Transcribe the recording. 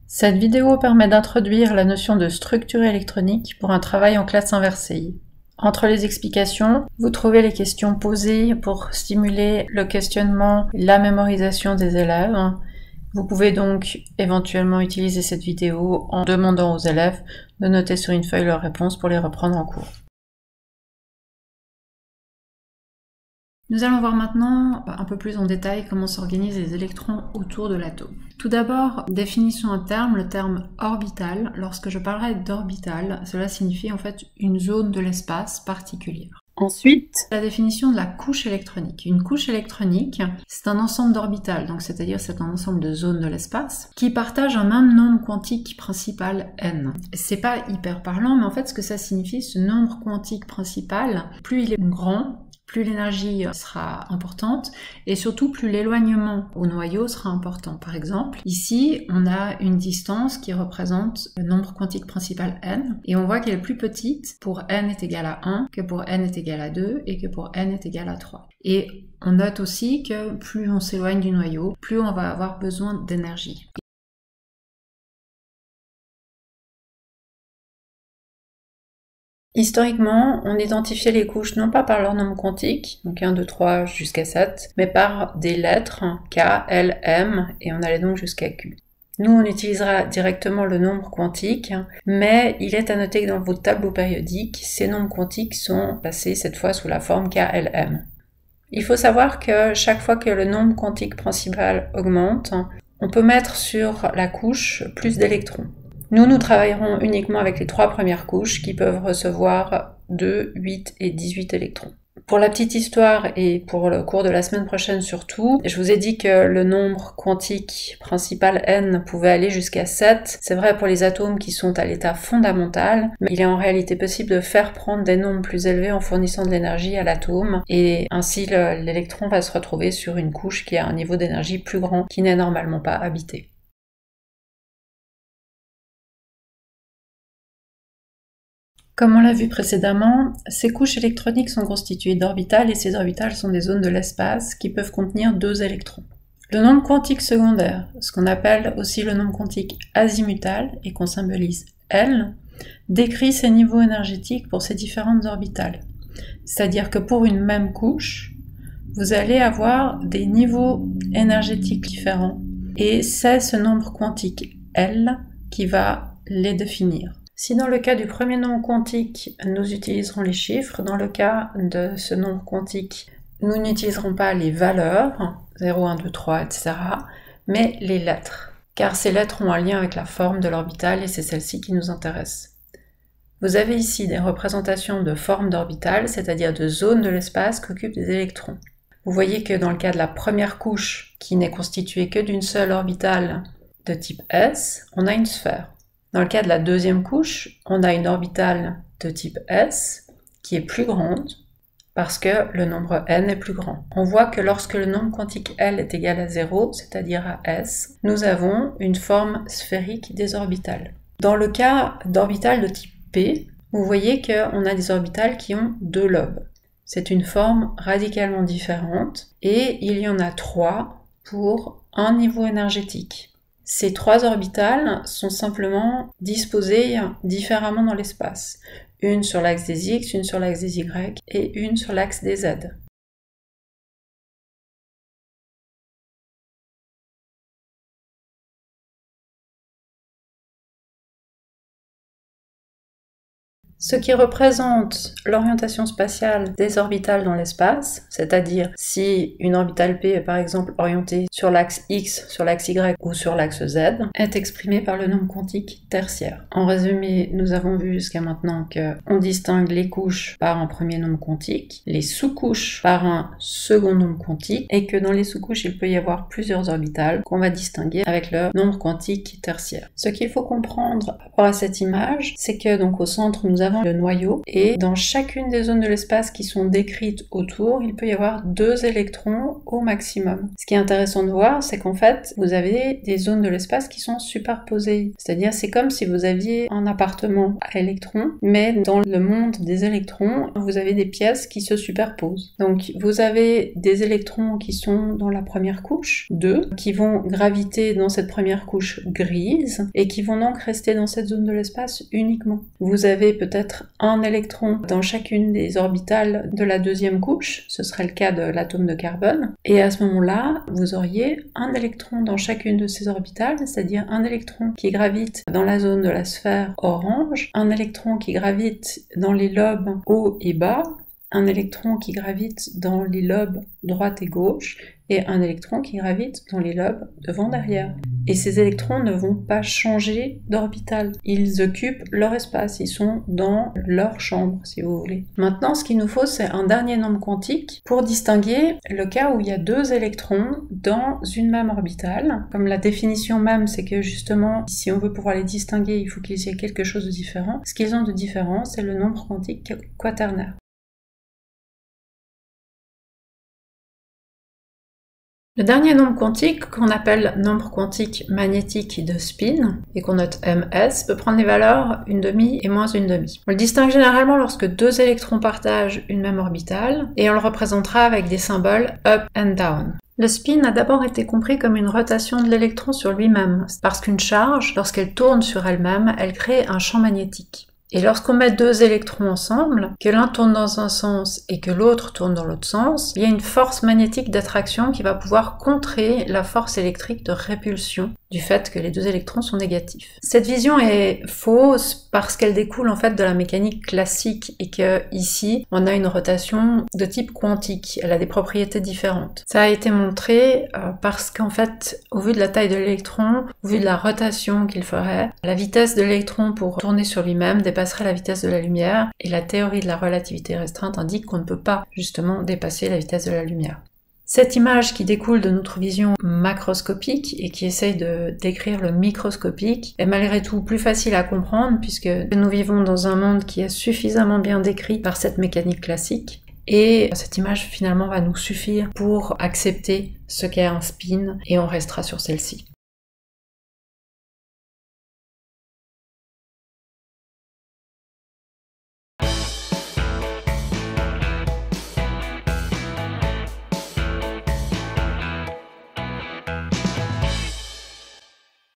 Cette vidéo permet d'introduire la notion de structure électronique pour un travail en classe inversée. Entre les explications, vous trouvez les questions posées pour stimuler le questionnement et la mémorisation des élèves. Vous pouvez donc éventuellement utiliser cette vidéo en demandant aux élèves de noter sur une feuille leurs réponses pour les reprendre en cours. Nous allons voir maintenant un peu plus en détail comment s'organisent les électrons autour de l'atome. Tout d'abord, définissons un terme, le terme orbital. Lorsque je parlerai d'orbital, cela signifie en fait une zone de l'espace particulière. Ensuite, la définition de la couche électronique. Une couche électronique, c'est un ensemble d'orbitales, donc c'est-à-dire c'est un ensemble de zones de l'espace qui partagent un même nombre quantique principal n. C'est pas hyper parlant, mais en fait ce que ça signifie, ce nombre quantique principal, plus il est grand, plus l'énergie sera importante et surtout plus l'éloignement au noyau sera important. Par exemple, ici, on a une distance qui représente le nombre quantique principal n et on voit qu'elle est plus petite pour n est égal à 1 que pour n est égal à 2 et que pour n est égal à 3. Et on note aussi que plus on s'éloigne du noyau, plus on va avoir besoin d'énergie. Historiquement, on identifiait les couches non pas par leur nombre quantique, donc 1, 2, 3 jusqu'à 7, mais par des lettres K, L, M, et on allait donc jusqu'à Q. Nous, on utilisera directement le nombre quantique, mais il est à noter que dans votre tableau périodique, ces nombres quantiques sont passés cette fois sous la forme K, L, M. Il faut savoir que chaque fois que le nombre quantique principal augmente, on peut mettre sur la couche plus d'électrons. Nous travaillerons uniquement avec les 3 premières couches qui peuvent recevoir 2, 8 et 18 électrons. Pour la petite histoire et pour le cours de la semaine prochaine surtout, je vous ai dit que le nombre quantique principal n pouvait aller jusqu'à 7. C'est vrai pour les atomes qui sont à l'état fondamental, mais il est en réalité possible de faire prendre des nombres plus élevés en fournissant de l'énergie à l'atome et ainsi l'électron va se retrouver sur une couche qui a un niveau d'énergie plus grand qui n'est normalement pas habité. Comme on l'a vu précédemment, ces couches électroniques sont constituées d'orbitales et ces orbitales sont des zones de l'espace qui peuvent contenir 2 électrons. Le nombre quantique secondaire, ce qu'on appelle aussi le nombre quantique azimutal et qu'on symbolise L, décrit ces niveaux énergétiques pour ces différentes orbitales. C'est-à-dire que pour une même couche, vous allez avoir des niveaux énergétiques différents et c'est ce nombre quantique L qui va les définir. Si dans le cas du premier nombre quantique, nous utiliserons les chiffres, dans le cas de ce nombre quantique, nous n'utiliserons pas les valeurs, 0, 1, 2, 3, etc., mais les lettres, car ces lettres ont un lien avec la forme de l'orbitale et c'est celle-ci qui nous intéresse. Vous avez ici des représentations de formes d'orbitales, c'est-à-dire de zones de l'espace qu'occupent des électrons. Vous voyez que dans le cas de la première couche, qui n'est constituée que d'une seule orbitale de type S, on a une sphère. Dans le cas de la deuxième couche, on a une orbitale de type S qui est plus grande parce que le nombre n est plus grand. On voit que lorsque le nombre quantique L est égal à 0, c'est-à-dire à S, nous avons une forme sphérique des orbitales. Dans le cas d'orbitales de type P, vous voyez qu'on a des orbitales qui ont 2 lobes. C'est une forme radicalement différente et il y en a 3 pour un niveau énergétique. Ces 3 orbitales sont simplement disposées différemment dans l'espace. Une sur l'axe des X, une sur l'axe des Y et une sur l'axe des Z. Ce qui représente l'orientation spatiale des orbitales dans l'espace, c'est-à-dire si une orbitale P est par exemple orientée sur l'axe X, sur l'axe Y ou sur l'axe Z, est exprimé par le nombre quantique tertiaire. En résumé, nous avons vu jusqu'à maintenant qu'on distingue les couches par un premier nombre quantique, les sous-couches par un second nombre quantique, et que dans les sous-couches, il peut y avoir plusieurs orbitales qu'on va distinguer avec le nombre quantique tertiaire. Ce qu'il faut comprendre par rapport à cette image, c'est que donc au centre, nous avons dans le noyau, et dans chacune des zones de l'espace qui sont décrites autour, il peut y avoir 2 électrons au maximum. Ce qui est intéressant de voir, c'est qu'en fait, vous avez des zones de l'espace qui sont superposées. C'est-à-dire, c'est comme si vous aviez un appartement à électrons, mais dans le monde des électrons, vous avez des pièces qui se superposent. Donc, vous avez des électrons qui sont dans la première couche, 2, qui vont graviter dans cette première couche grise, et qui vont donc rester dans cette zone de l'espace uniquement. Vous avez peut-être un électron dans chacune des orbitales de la deuxième couche, ce serait le cas de l'atome de carbone, et à ce moment-là, vous auriez un électron dans chacune de ces orbitales, c'est-à-dire un électron qui gravite dans la zone de la sphère orange, un électron qui gravite dans les lobes haut et bas, un électron qui gravite dans les lobes droite et gauche, et un électron qui gravite dans les lobes devant-derrière. Et ces électrons ne vont pas changer d'orbital. Ils occupent leur espace, ils sont dans leur chambre, si vous voulez. Maintenant, ce qu'il nous faut, c'est un dernier nombre quantique pour distinguer le cas où il y a 2 électrons dans une même orbitale. Comme la définition même, c'est que justement, si on veut pouvoir les distinguer, il faut qu'ils aient quelque chose de différent. Ce qu'ils ont de différent, c'est le nombre quantique quaternaire. Le dernier nombre quantique, qu'on appelle nombre quantique magnétique de spin, et qu'on note ms, peut prendre les valeurs 1/2 et moins 1/2. On le distingue généralement lorsque 2 électrons partagent une même orbitale, et on le représentera avec des symboles up and down. Le spin a d'abord été compris comme une rotation de l'électron sur lui-même, parce qu'une charge, lorsqu'elle tourne sur elle-même, elle crée un champ magnétique. Et lorsqu'on met 2 électrons ensemble, que l'un tourne dans un sens et que l'autre tourne dans l'autre sens, il y a une force magnétique d'attraction qui va pouvoir contrer la force électrique de répulsion du fait que les 2 électrons sont négatifs. Cette vision est fausse parce qu'elle découle en fait de la mécanique classique et que ici on a une rotation de type quantique. Elle a des propriétés différentes. Ça a été montré parce qu'en fait, au vu de la taille de l'électron, au vu de la rotation qu'il ferait, la vitesse de l'électron pour tourner sur lui-même dépasserait la vitesse de la lumière, et la théorie de la relativité restreinte indique qu'on ne peut pas justement dépasser la vitesse de la lumière. Cette image qui découle de notre vision macroscopique et qui essaye de décrire le microscopique est malgré tout plus facile à comprendre puisque nous vivons dans un monde qui est suffisamment bien décrit par cette mécanique classique, et cette image finalement va nous suffire pour accepter ce qu'est un spin et on restera sur celle-ci.